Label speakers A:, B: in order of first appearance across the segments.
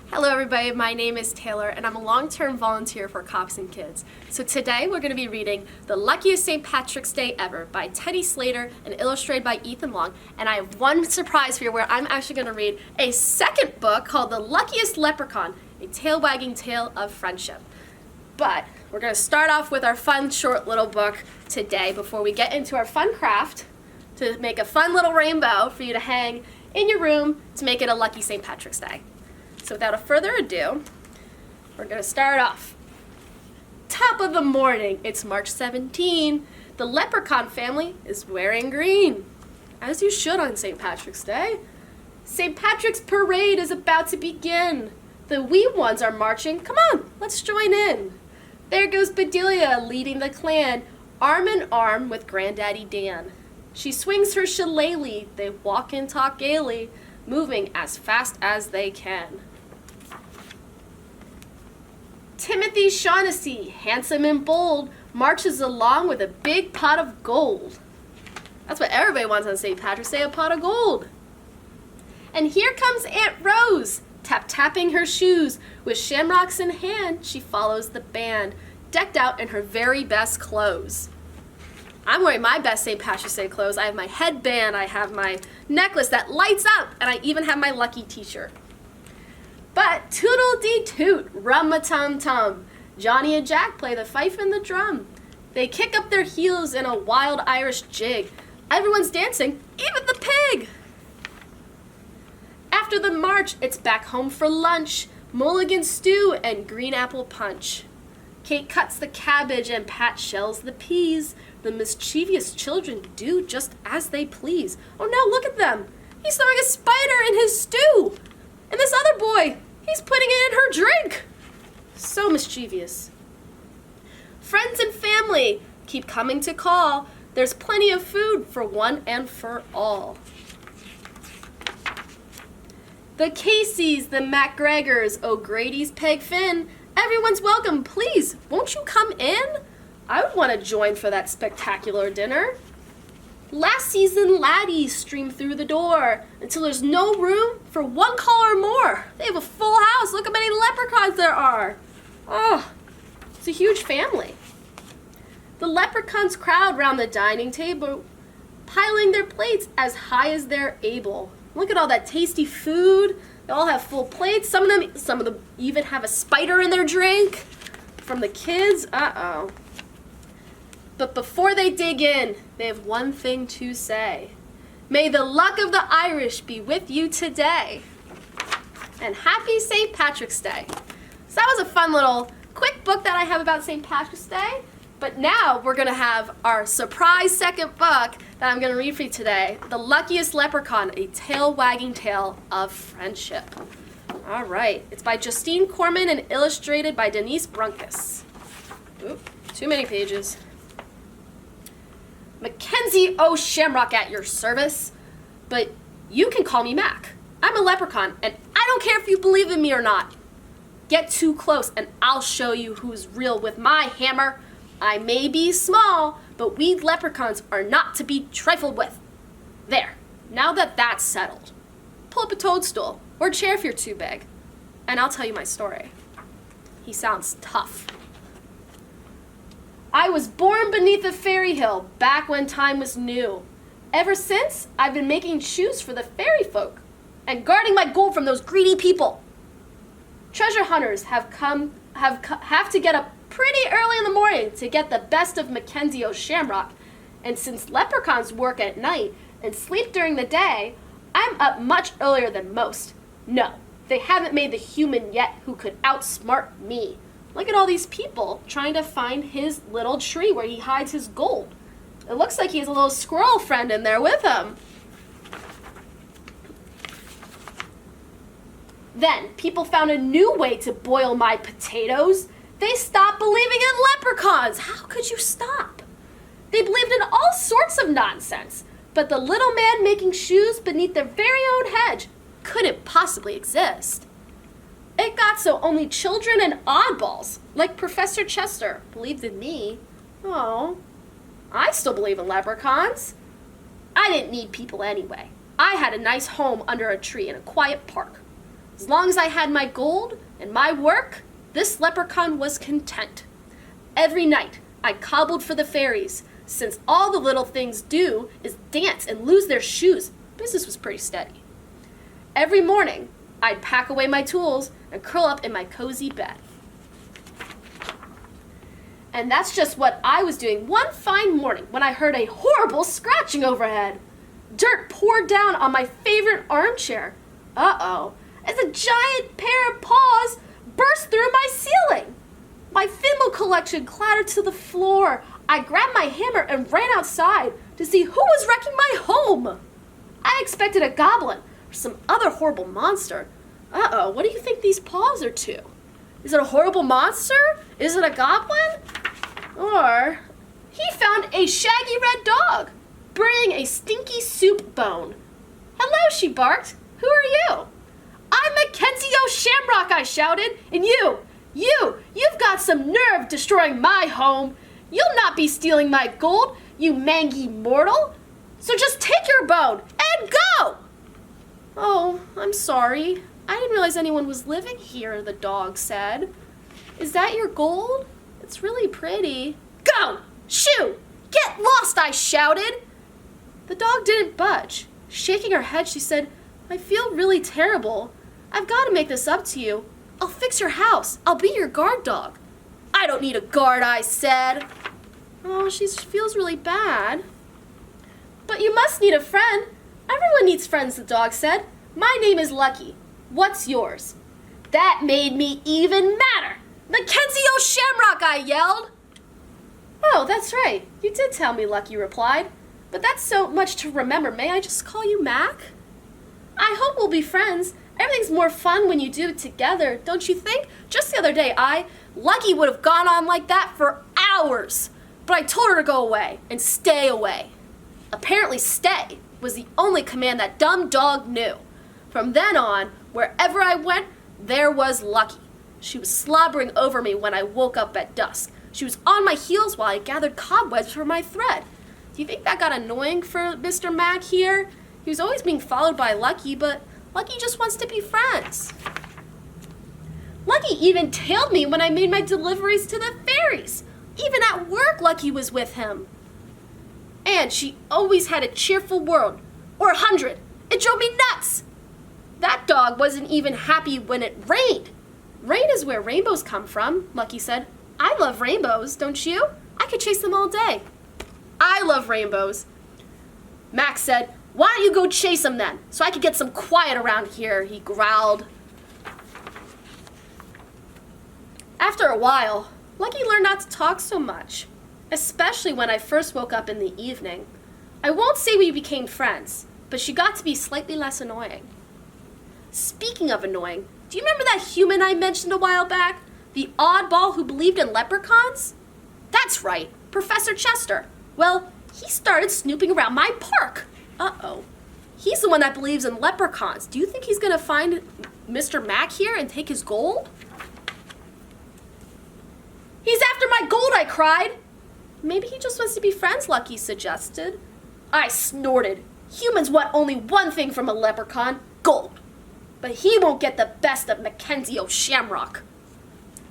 A: Hello everybody, my name is Taylor and I'm a long-term volunteer for Cops and Kids. So today we're going to be reading The Luckiest St. Patrick's Day Ever by Teddy Slater and illustrated by Ethan Long. And I have one surprise for you where I'm actually going to read a second book called The Luckiest Leprechaun, a tail-wagging tale of friendship. But we're going to start off with our fun short little book today before we get into our fun craft to make a fun little rainbow for you to hang in your room to make it a lucky St. Patrick's Day. So without further ado, we're going to start off. Top of the morning, it's March 17. The Leprechaun family is wearing green, as you should on St. Patrick's Day. St. Patrick's parade is about to begin. The wee ones are marching. Come on, let's join in. There goes Bedelia leading the clan, arm in arm with Granddaddy Dan. She swings her shillelagh, they walk and talk gaily, moving as fast as they can. Timothy Shaughnessy, handsome and bold, marches along with a big pot of gold. That's what everybody wants on St. Patrick's Day, a pot of gold. And here comes Aunt Rose, tap-tapping her shoes. With shamrocks in hand, she follows the band, decked out in her very best clothes. I'm wearing my best St. Patrick's Day clothes. I have my headband, I have my necklace that lights up, and I even have my lucky t-shirt. But toodle-dee-toot, rum-a-tum-tum. Johnny and Jack play the fife and the drum. They kick up their heels in a wild Irish jig. Everyone's dancing, even the pig. After the march, it's back home for lunch. Mulligan stew and green apple punch. Kate cuts the cabbage and Pat shells the peas. The mischievous children do just as they please. Oh no, look at them. He's throwing a spider in his stew. And this other boy, he's putting it in her drink. So mischievous. Friends and family keep coming to call. There's plenty of food for one and for all. The Caseys, the MacGregors, O'Grady's, Peg Finn. Everyone's welcome. Please, won't you come in? I would want to join for that spectacular dinner. Last season laddies stream through the door until there's no room for one caller or more. They have a full house. Look how many leprechauns there are. Oh, it's a huge family. The leprechauns crowd round the dining table, piling their plates as high as they're able. Look at all that tasty food. They all have full plates. Some of them even have a spider in their drink. From the kids, uh-oh. But before they dig in, they have one thing to say. May the luck of the Irish be with you today. And happy St. Patrick's Day. So that was a fun little quick book that I have about St. Patrick's Day. But now we're going to have our surprise second book that I'm going to read for you today. The Luckiest Leprechaun, a tail-wagging tale of friendship. All right. It's by Justine Corman and illustrated by Denise Brunkus. Oop, too many pages. Mackenzie Shamrock at your service, but you can call me Mac. I'm a leprechaun, and I don't care if you believe in me or not. Get too close, and I'll show you who's real with my hammer. I may be small, but we leprechauns are not to be trifled with. There, now that that's settled, pull up a toadstool or a chair if you're too big, and I'll tell you my story. He sounds tough. I was born beneath a fairy hill back when time was new. Ever since, I've been making shoes for the fairy folk and guarding my gold from those greedy people. Treasure hunters have to get up pretty early in the morning to get the best of Mackenzio's shamrock. And since leprechauns work at night and sleep during the day, I'm up much earlier than most. No, they haven't made the human yet who could outsmart me. Look at all these people trying to find his little tree where he hides his gold. It looks like he has a little squirrel friend in there with him. Then, people found a new way to boil my potatoes. They stopped believing in leprechauns. How could you stop? They believed in all sorts of nonsense. But the little man making shoes beneath their very own hedge couldn't possibly exist. It got so only children and oddballs, like Professor Chester, believed in me. Oh, I still believe in leprechauns. I didn't need people anyway. I had a nice home under a tree in a quiet park. As long as I had my gold and my work, this leprechaun was content. Every night, I cobbled for the fairies. Since all the little things do is dance and lose their shoes, business was pretty steady. Every morning, I'd pack away my tools and curl up in my cozy bed. And that's just what I was doing one fine morning when I heard a horrible scratching overhead. Dirt poured down on my favorite armchair. Uh-oh, as a giant pair of paws burst through my ceiling. My thimble collection clattered to the floor. I grabbed my hammer and ran outside to see who was wrecking my home. I expected a goblin or some other horrible monster. Uh-oh, what do you think these paws are to? Is it a horrible monster? Is it a goblin? Or he found a shaggy red dog bringing a stinky soup bone. Hello, she barked. Who are you? I'm Mackenzio Shamrock, I shouted. And you've got some nerve destroying my home. You'll not be stealing my gold, you mangy mortal. So just take your bone and go. Oh, I'm sorry. I didn't realize anyone was living here, the dog said. Is that your gold? It's really pretty. Go! Shoo! Get lost, I shouted. The dog didn't budge. Shaking her head, she said, I feel really terrible. I've got to make this up to you. I'll fix your house. I'll be your guard dog. I don't need a guard, I said. Oh, she feels really bad. But you must need a friend. Everyone needs friends, the dog said. My name is Lucky. What's yours? That made me even madder. Mackenzio Shamrock, I yelled. Oh, that's right. You did tell me, Lucky replied. But that's so much to remember. May I just call you Mac? I hope we'll be friends. Everything's more fun when you do it together, don't you think? Just the other day, Lucky would have gone on like that for hours. But I told her to go away and stay away. Apparently stay was the only command that dumb dog knew. From then on, wherever I went, there was Lucky. She was slobbering over me when I woke up at dusk. She was on my heels while I gathered cobwebs for my thread. Do you think that got annoying for Mr. Mac here? He was always being followed by Lucky, but Lucky just wants to be friends. Lucky even tailed me when I made my deliveries to the fairies. Even at work, Lucky was with him. And she always had a cheerful word, or 100. It drove me nuts. That dog wasn't even happy when it rained. Rain is where rainbows come from, Lucky said. I love rainbows, don't you? I could chase them all day. I love rainbows. Max said, why don't you go chase them then, so I could get some quiet around here, he growled. After a while, Lucky learned not to talk so much, especially when I first woke up in the evening. I won't say we became friends, but she got to be slightly less annoying. Speaking of annoying, do you remember that human I mentioned a while back? The oddball who believed in leprechauns? That's right, Professor Chester. Well, he started snooping around my park. Uh-oh. He's the one that believes in leprechauns. Do you think he's going to find Mr. Mac here and take his gold? He's after my gold, I cried. Maybe he just wants to be friends, Lucky suggested. I snorted. Humans want only one thing from a leprechaun, gold. But he won't get the best of Mackenzio Shamrock.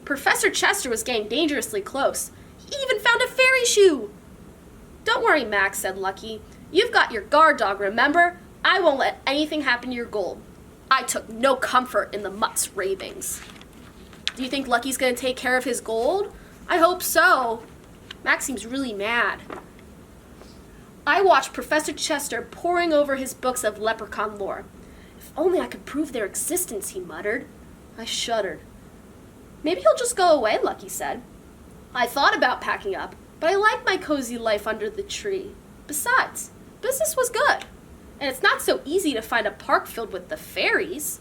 A: Professor Chester was getting dangerously close. He even found a fairy shoe. Don't worry, Max, said Lucky. You've got your guard dog, remember? I won't let anything happen to your gold. I took no comfort in the mutt's ravings. Do you think Lucky's going to take care of his gold? I hope so. Max seems really mad. I watched Professor Chester poring over his books of leprechaun lore. If only I could prove their existence, he muttered. I shuddered. Maybe he'll just go away, Lucky said. I thought about packing up, but I like my cozy life under the tree. Besides, business was good, and it's not so easy to find a park filled with the fairies.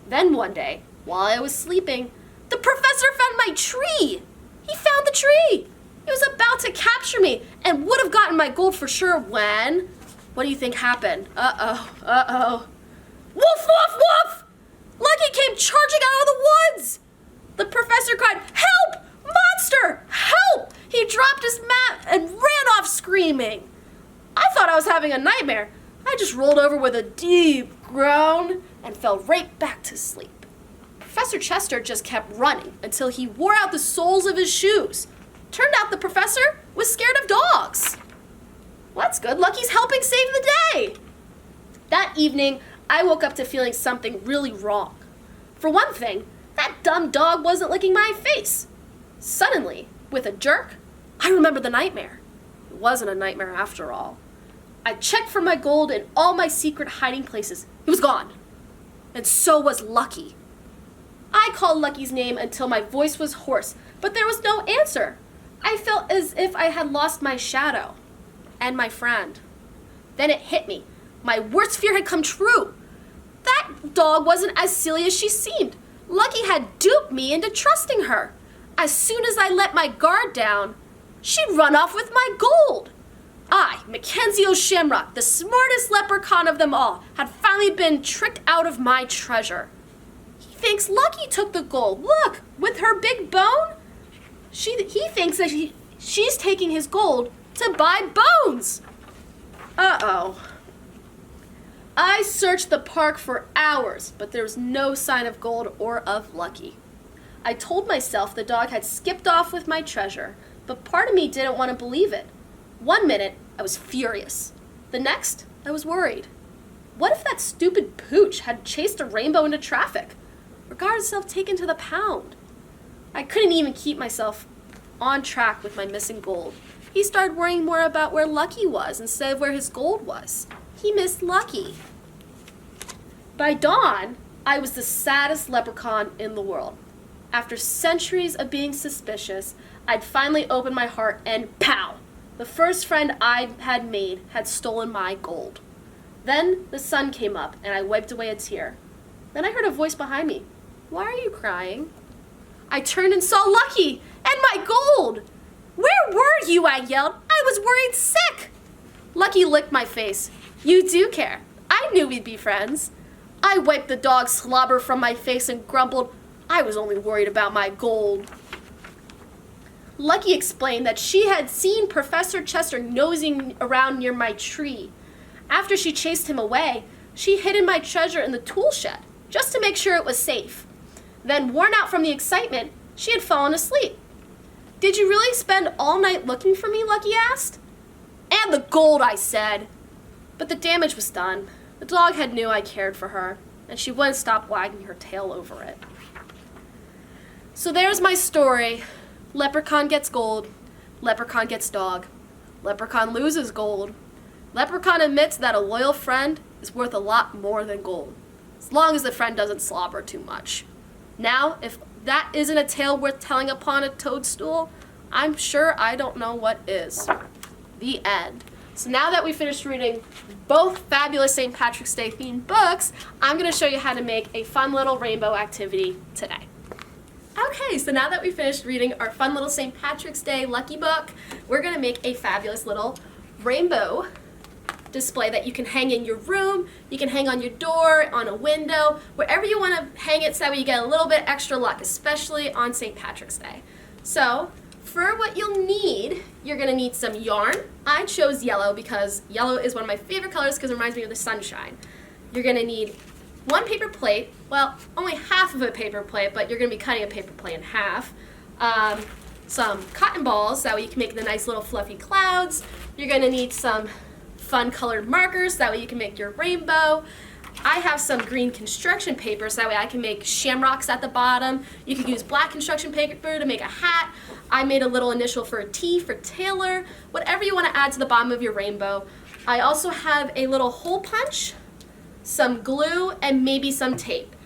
A: Then one day, while I was sleeping, the professor found my tree. He found the tree. He was about to capture me and would have gotten my gold for sure when... What do you think happened? Uh-oh. Woof, woof, woof! Lucky came charging out of the woods. The professor cried, help! Monster! Help! He dropped his mat and ran off screaming. I thought I was having a nightmare. I just rolled over with a deep groan and fell right back to sleep. Professor Chester just kept running until he wore out the soles of his shoes. Turned out the professor was scared of dogs. Well, that's good. Lucky's helping save the day. That evening, I woke up to feeling something really wrong. For one thing, that dumb dog wasn't licking my face. Suddenly, with a jerk, I remembered the nightmare. It wasn't a nightmare after all. I checked for my gold in all my secret hiding places. It was gone. And so was Lucky. I called Lucky's name until my voice was hoarse, but there was no answer. I felt as if I had lost my shadow and my friend. Then it hit me. My worst fear had come true. That dog wasn't as silly as she seemed. Lucky had duped me into trusting her. As soon as I let my guard down, she'd run off with my gold. I, Mackenzio Shamrock, the smartest leprechaun of them all, had finally been tricked out of my treasure. He thinks Lucky took the gold. Look, with her big bone. He thinks that she's taking his gold to buy bones. Uh-oh. I searched the park for hours, but there was no sign of gold or of Lucky. I told myself the dog had skipped off with my treasure, but part of me didn't want to believe it. One minute, I was furious. The next, I was worried. What if that stupid pooch had chased a rainbow into traffic, or got herself taken to the pound? I couldn't even keep myself on track with my missing gold. He started worrying more about where Lucky was instead of where his gold was. He missed Lucky. By dawn, I was the saddest leprechaun in the world. After centuries of being suspicious, I'd finally opened my heart and pow! The first friend I had made had stolen my gold. Then the sun came up and I wiped away a tear. Then I heard a voice behind me. Why are you crying? I turned and saw Lucky and my gold. Where were you? I yelled. I was worried sick. Lucky licked my face. You do care. I knew we'd be friends. I wiped the dog's slobber from my face and grumbled, I was only worried about my gold. Lucky explained that she had seen Professor Chester nosing around near my tree. After she chased him away, she hid my treasure in the tool shed, just to make sure it was safe. Then, worn out from the excitement, she had fallen asleep. Did you really spend all night looking for me? Lucky asked. And the gold, I said. But the damage was done. The dog had knew I cared for her, and she wouldn't stop wagging her tail over it. So there's my story. Leprechaun gets gold. Leprechaun gets dog. Leprechaun loses gold. Leprechaun admits that a loyal friend is worth a lot more than gold, as long as the friend doesn't slobber too much. Now, if that isn't a tale worth telling upon a toadstool, I'm sure I don't know what is. The end. So now that we finished reading both fabulous St. Patrick's Day themed books, I'm going to show you how to make a fun little rainbow activity today. Okay, so now that we finished reading our fun little St. Patrick's Day lucky book, we're going to make a fabulous little rainbow display that you can hang in your room, you can hang on your door, on a window, wherever you want to hang it so that way you get a little bit extra luck, especially on St. Patrick's Day. So, for what you'll need, you're going to need some yarn. I chose yellow because yellow is one of my favorite colors because it reminds me of the sunshine. You're going to need one paper plate, well, only half of a paper plate, but you're going to be cutting a paper plate in half. Some cotton balls, that way you can make the nice little fluffy clouds. You're going to need some fun colored markers, that way you can make your rainbow. I have some green construction paper, so that way I can make shamrocks at the bottom. You can use black construction paper to make a hat. I made a little initial for a T for Taylor, whatever you want to add to the bottom of your rainbow. I also have a little hole punch, some glue, and maybe some tape.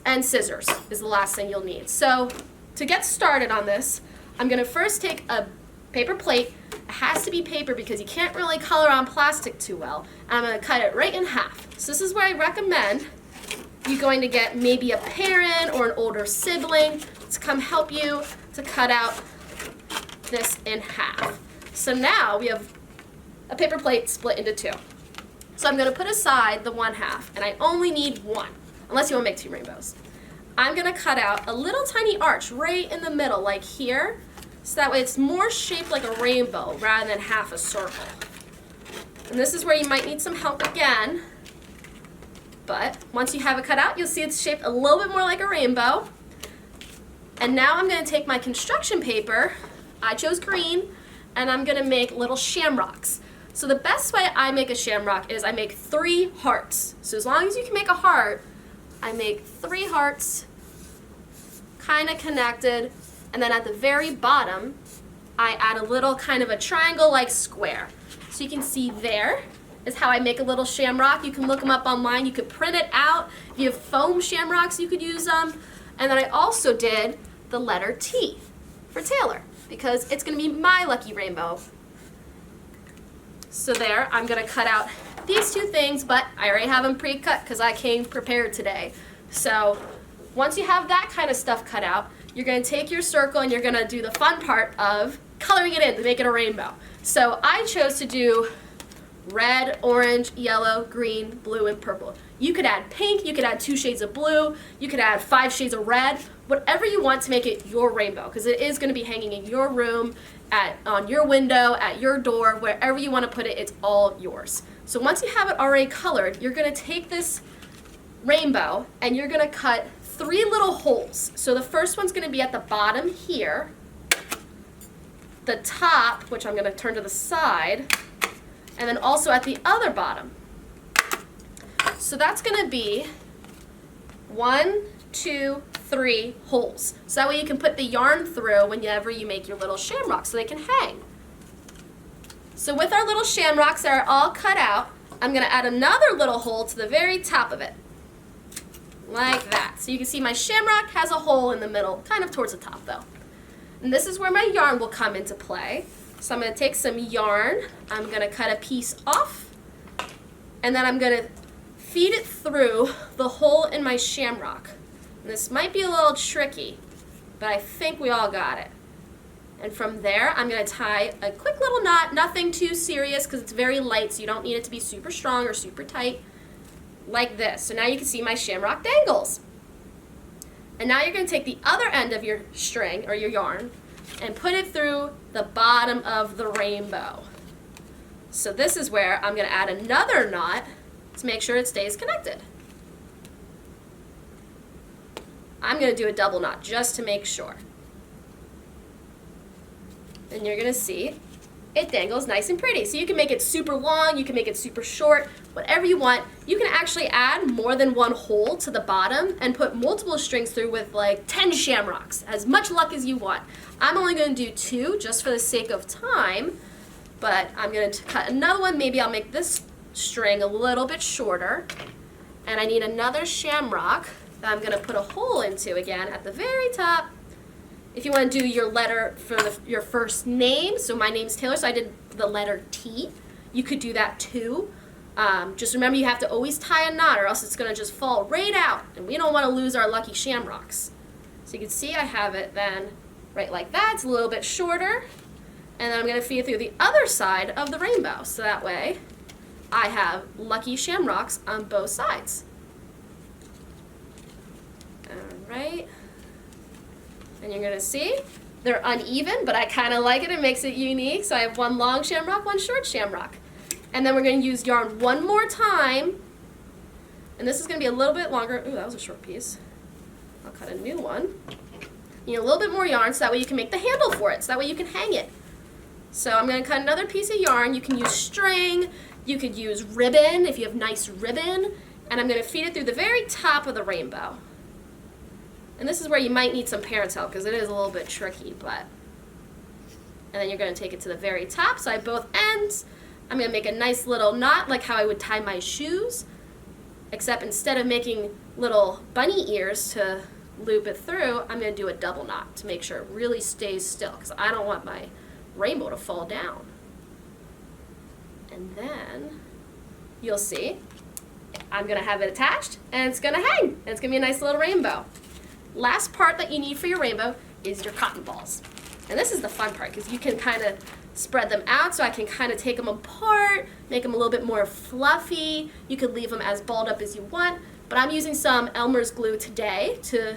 A: And scissors is the last thing you'll need. So to get started on this, I'm going to first take a paper plate. It has to be paper because you can't really color on plastic too well. And I'm going to cut it right in half. So this is where I recommend you're going to get maybe a parent or an older sibling to come help you to cut out this in half. So now we have a paper plate split into two. So I'm going to put aside the one half, and I only need one, unless you want to make two rainbows. I'm going to cut out a little tiny arch right in the middle, like here, so that way it's more shaped like a rainbow rather than half a circle. And this is where you might need some help again. But once you have it cut out, you'll see it's shaped a little bit more like a rainbow. And now I'm going to take my construction paper, I chose green, and I'm going to make little shamrocks. So the best way I make a shamrock is I make 3 hearts. So as long as you can make a heart, I make 3 hearts, kind of connected, and then at the very bottom, I add a little kind of a triangle-like square. So you can see there is how I make a little shamrock. You can look them up online. You could print it out. If you have foam shamrocks, you could use them. And then I also did the letter T for Taylor, because it's going to be my lucky rainbow. So there, I'm going to cut out these 2 things, but I already have them pre-cut because I came prepared today. So once you have that kind of stuff cut out, you're going to take your circle and you're going to do the fun part of coloring it in to make it a rainbow. So I chose to do red, orange, yellow, green, blue, and purple. You could add pink, you could add 2 shades of blue, you could add 5 shades of red, whatever you want to make it your rainbow, because it is going to be hanging in your room, on your window, at your door, wherever you want to put it, it's all yours. So once you have it already colored, you're going to take this rainbow and you're going to cut 3 little holes. So the first one's going to be at the bottom here, the top, which I'm going to turn to the side, and then also at the other bottom. So that's going to be 1, 2, 3 holes. So that way you can put the yarn through whenever you make your little shamrocks so they can hang. So with our little shamrocks that are all cut out, I'm going to add another little hole to the very top of it. Like that. So you can see my shamrock has a hole in the middle, kind of towards the top though. And this is where my yarn will come into play. So I'm going to take some yarn, I'm going to cut a piece off, and then I'm going to feed it through the hole in my shamrock. And this might be a little tricky, but I think we all got it. And from there, I'm going to tie a quick little knot, nothing too serious because it's very light, so you don't need it to be super strong or super tight, like this. So now you can see my shamrock dangles. And now you're going to take the other end of your string, or your yarn, and put it through the bottom of the rainbow. So this is where I'm going to add another knot to make sure it stays connected. I'm going to do a double knot just to make sure. And you're going to see it dangles nice and pretty. So you can make it super long, you can make it super short, whatever you want. You can actually add more than 1 hole to the bottom and put multiple strings through with like 10 shamrocks, as much luck as you want. I'm only going to do 2 just for the sake of time, but I'm going to cut another one. Maybe I'll make this string a little bit shorter, and I need another shamrock that I'm going to put a hole into again at the very top. If you want to do your letter for your first name, so my name's Taylor, so I did the letter T. You could do that too. Just remember you have to always tie a knot or else it's going to just fall right out, and we don't want to lose our lucky shamrocks. So you can see I have it then right like that. It's a little bit shorter, and then I'm going to feed it through the other side of the rainbow, so that way I have lucky shamrocks on both sides. Alright. And you're going to see they're uneven, but I kind of like it. It makes it unique. So I have 1 long shamrock, 1 short shamrock. And then we're going to use yarn one more time. And this is going to be a little bit longer. Ooh, that was a short piece. I'll cut a new one. You need a little bit more yarn so that way you can make the handle for it. So that way you can hang it. So I'm going to cut another piece of yarn. You can use string. You could use ribbon if you have nice ribbon. And I'm going to feed it through the very top of the rainbow. And this is where you might need some parents' help because it is a little bit tricky, but. And then you're going to take it to the very top, so I have both ends. I'm going to make a nice little knot like how I would tie my shoes, except instead of making little bunny ears to loop it through, I'm going to do a double knot to make sure it really stays still because I don't want my rainbow to fall down. And then you'll see I'm going to have it attached, and it's going to hang, and it's going to be a nice little rainbow. Last part that you need for your rainbow is your cotton balls. And this is the fun part because you can kind of spread them out, so I can kind of take them apart, make them a little bit more fluffy. You could leave them as balled up as you want, but I'm using some Elmer's glue today to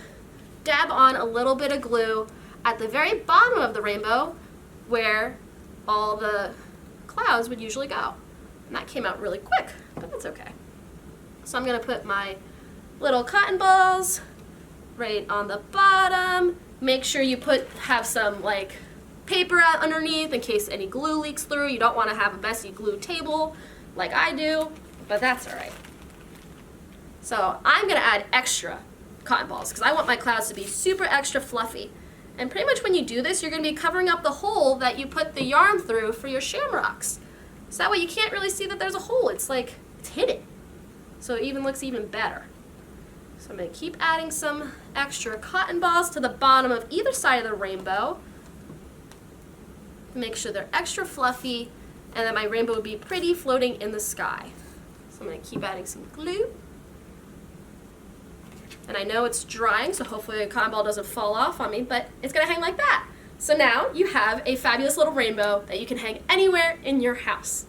A: dab on a little bit of glue at the very bottom of the rainbow where all the clouds would usually go. And that came out really quick, but that's okay. So I'm gonna put my little cotton balls right on the bottom. Make sure you have some like paper out underneath in case any glue leaks through. You don't want to have a messy glue table like I do, but that's all right. So I'm gonna add extra cotton balls because I want my clouds to be super extra fluffy. And pretty much when you do this, you're gonna be covering up the hole that you put the yarn through for your shamrocks. So that way you can't really see that there's a hole. It's like, it's hidden. So it even looks even better. So I'm gonna keep adding some extra cotton balls to the bottom of either side of the rainbow. Make sure they're extra fluffy and that my rainbow would be pretty floating in the sky. So I'm gonna keep adding some glue. And I know it's drying, so hopefully the cotton ball doesn't fall off on me, but it's gonna hang like that. So now you have a fabulous little rainbow that you can hang anywhere in your house.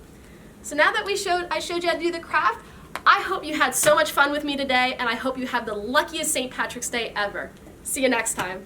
A: So now that I showed you how to do the craft, I hope you had so much fun with me today, and I hope you have the luckiest St. Patrick's Day ever. See you next time.